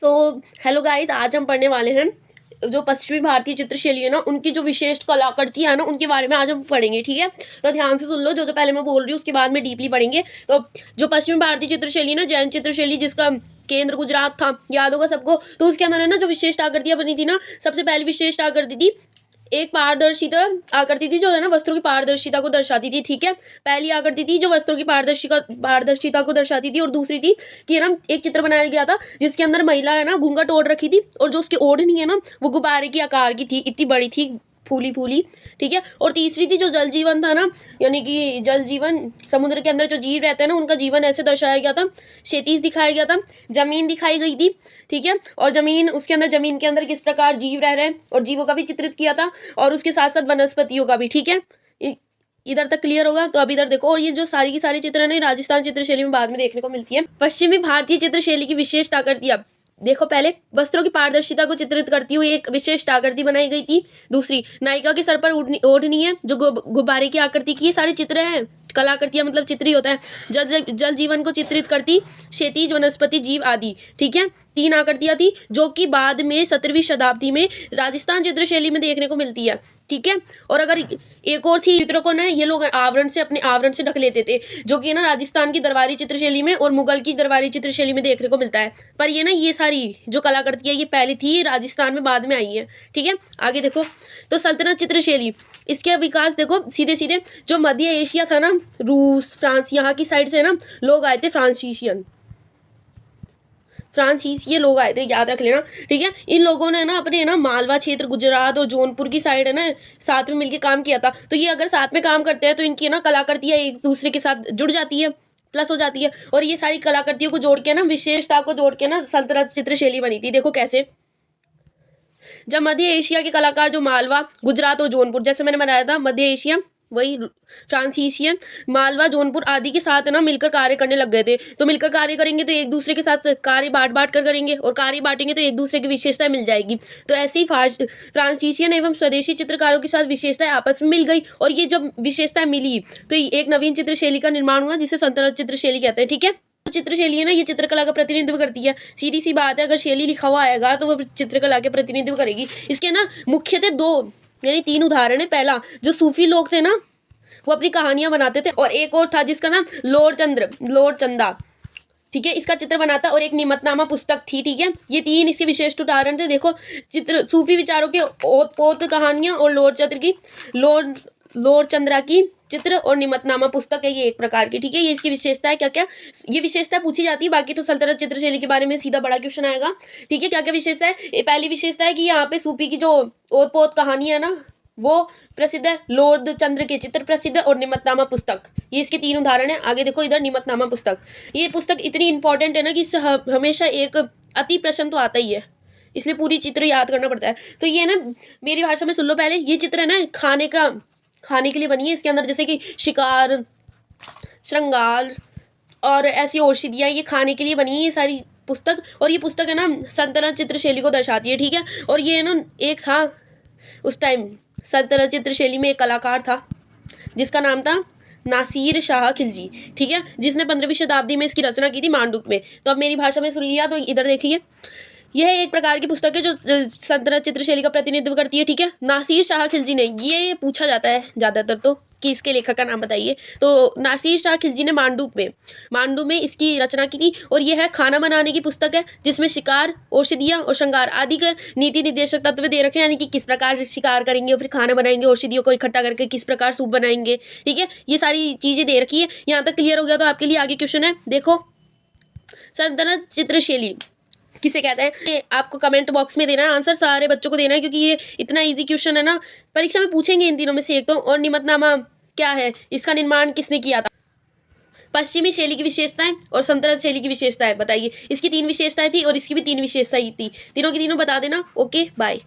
So hello guys, आज हम पढ़ने वाले हैं जो पश्चिमी भारतीय चित्रशैली है ना, उनकी जो विशेष कलाकृति है ना, उनके बारे में आज हम पढ़ेंगे। ठीक है, तो ध्यान से सुन लो। जो पहले मैं बोल रही हूँ उसके बाद में डीपली पढ़ेंगे। तो जो पश्चिमी भारतीय चित्रशैली ना, जैन चित्रशैली, जिसका केंद्र गुजरात था, याद होगा सबको। तो उसके अंदर है ना जो विशेष आकृतियां बनी थी ना, सबसे पहली विशेष आकृति थी एक पारदर्शिता आकृति थी, जो है ना वस्त्रों की पारदर्शिता को दर्शाती थी। ठीक है, पहली आकृति थी जो वस्त्रों की पारदर्शिता को दर्शाती थी, और दूसरी थी कि है ना एक चित्र बनाया गया था जिसके अंदर महिला है ना घूंघट ओढ़ रखी थी, और जो उसकी ओढ़नी है ना वो गुब्बारे की आकार की थी, इतनी बड़ी थी, फूली फूली। ठीक है, और तीसरी थी जो जल जीवन था ना, यानी कि जल जीवन, समुद्र के अंदर जो जीव रहते हैं ना, उनका जीवन ऐसे दर्शाया गया था, क्षितिज दिखाया गया था, जमीन दिखाई गई थी। ठीक है, और जमीन, उसके अंदर जमीन के अंदर किस प्रकार जीव रह रहे हैं, और जीवों का भी चित्रित किया था, और उसके साथ साथ वनस्पतियों का भी। ठीक है, इधर तक क्लियर होगा। तो अब इधर देखो, और ये जो सारी की सारी चित्र है ना, राजस्थान चित्रशैली में बाद में देखने को मिलती है। पश्चिमी भारतीय चित्रशैली की विशेष आकृतियां देखो। पहले वस्त्रों की पारदर्शिता को चित्रित करती हुई एक विशेष आकृति बनाई गई थी। दूसरी, नायिका के सर पर ओढ़नी है जो गुब्बारे की आकृति की। ये सारे चित्र हैं, कलाकृतियां मतलब चित्र ही होता है। जल जीवन को चित्रित करती, क्षितिज, वनस्पति, जीव आदि। ठीक है, 3 आकृतियां थी जो कि बाद में 17वीं शताब्दी में राजस्थान चित्रशैली में देखने को मिलती है। ठीक है, और अगर एक और थी, चित्रों को ना ये लोग अपने आवरण से ढक लेते थे, जो कि ना राजस्थान की दरबारी चित्रशैली में और मुगल की दरबारी चित्रशैली में देखने को मिलता है। पर ये ना ये सारी जो कलाकृतियां ये पहले थी राजस्थान में, बाद में आई है। ठीक है, आगे देखो। तो सल्तनत चित्रशैली, इसके विकास देखो सीधे सीधे। जो मध्य एशिया था ना, रूस, फ्रांस, यहाँ की साइड से ना लोग आए थे, फ्रांसीस ये लोग आए थे, याद रख लेना। ठीक है, इन लोगों ने ना अपने ना मालवा क्षेत्र, गुजरात और जौनपुर की साइड है ना साथ में मिलकर काम किया था। तो ये अगर साथ में काम करते हैं तो इनकी ना कलाकृतियां एक दूसरे के साथ जुड़ जाती है, प्लस हो जाती है, और ये सारी कलाकृतियों को जोड़ के ना, विशेषता को जोड़ के ना सल्तनत चित्रशैली बनी थी। देखो कैसे। जब मध्य एशिया के कलाकार जो मालवा, गुजरात और जौनपुर, जैसे मैंने बताया था, मध्य एशिया वही फ्रांसीसियन, मालवा, जौनपुर आदि के साथ ना मिलकर कार्य करने लग गए थे। तो मिलकर कार्य करेंगे तो एक दूसरे के साथ कार्य बांट कर करेंगे, और कार्य बांटेंगे तो एक दूसरे की विशेषताएं मिल जाएगी। तो ऐसी फ्रांसीसियन एवं स्वदेशी चित्रकारों के साथ विशेषताएं आपस में मिल गई, और ये जब विशेषताएं मिली तो एक नवीन चित्रशैली का निर्माण हुआ, जिसे सल्तनत चित्रशैली कहते हैं। ठीक है, तो चित्रशैली है ना, ये चित्रकला का प्रतिनिधित्व करती है। सीधी सी बात है, अगर शैली लिखा हुआ आएगा तो वो चित्रकला के प्रतिनिधित्व करेगी। इसके ना मुख्यतः 2 यानी 3 उदाहरण है। पहला, जो सूफी लोग थे ना, वो अपनी कहानियां बनाते थे, और एक और था जिसका नाम लोर चंदा। ठीक है, इसका चित्र बनाता, और एक निमतनामा पुस्तक थी। ठीक है, ये 3 इसके विशिष्ट उदाहरण थे। देखो, चित्र सूफी विचारों के ओत पोत कहानियां, और लोर चंद्रा की चित्र, और निमतनामा पुस्तक है ये एक प्रकार की। ठीक है, ये इसकी विशेषता है। क्या क्या ये विशेषता पूछी जाती है, बाकी तो सल्तनत चित्रशैली के बारे में सीधा बड़ा क्वेश्चन आएगा। ठीक है, क्या क्या विशेषता है। पहली विशेषता है कि यहाँ पे सूफी की जो ओत पोत कहानी है ना, वो प्रसिद्ध है। लोर चंद्र के चित्र प्रसिद्ध है, और निमतनामा पुस्तक, ये इसके 3 उदाहरण है। आगे देखो इधर, निमतनामा पुस्तक, ये पुस्तक इतनी इंपॉर्टेंट है ना कि इससे हमेशा एक अति प्रश्न तो आता ही है, इसलिए पूरी चित्र याद करना पड़ता है। तो ये ना मेरी भाषा में सुन लो पहले। ये चित्र है ना खाने के लिए बनी है। इसके अंदर जैसे कि शिकार, श्रृंगार और ऐसी औषधियाँ, ये खाने के लिए बनी है ये सारी पुस्तक। और ये पुस्तक है ना सल्तनत चित्रशैली को दर्शाती है। ठीक है, और ये ना एक था उस टाइम सल्तनत चित्रशैली में एक कलाकार था जिसका नाम था नासिर शाह खिलजी। ठीक है, जिसने 15वीं शताब्दी में इसकी रचना की थी मांडुक में। तो अब मेरी भाषा में सुन लिया, तो इधर देखिए, यह एक प्रकार की पुस्तक है जो सल्तनत चित्रशैली का प्रतिनिधित्व करती है। ठीक है, नासिर शाह खिलजी ने, ये पूछा जाता है ज़्यादातर तो कि इसके लेखक का नाम बताइए। तो नासिर शाह खिलजी ने मांडू में इसकी रचना की थी, और यह है खाना बनाने की पुस्तक है, जिसमें शिकार, औषधियाँ और श्रृंगार आदि के नीति निर्देशक तत्व दे रखे हैं, यानी कि किस प्रकार से शिकार करेंगे और फिर खाना बनाएंगे, औषधियों को इकट्ठा करके किस प्रकार सूप बनाएंगे। ठीक है, ये सारी चीज़ें दे रखी है। यहाँ तक क्लियर हो गया, तो आपके लिए आगे क्वेश्चन है। देखो, सल्तनत चित्रशैली किसे कहते हैं, ये आपको कमेंट बॉक्स में देना है, आंसर सारे बच्चों को देना है, क्योंकि ये इतना इजी क्वेश्चन है ना, परीक्षा में पूछेंगे इन तीनों में से एक तो। और निमतनामा क्या है, इसका निर्माण किसने किया था। पश्चिमी शैली की विशेषताएं और सल्तनत शैली की विशेषताएं बताइए। इसकी 3 विशेषताएं थी, और इसकी भी 3 विशेषताएं थी। तीनों की तीनों बता देना। Okay, bye.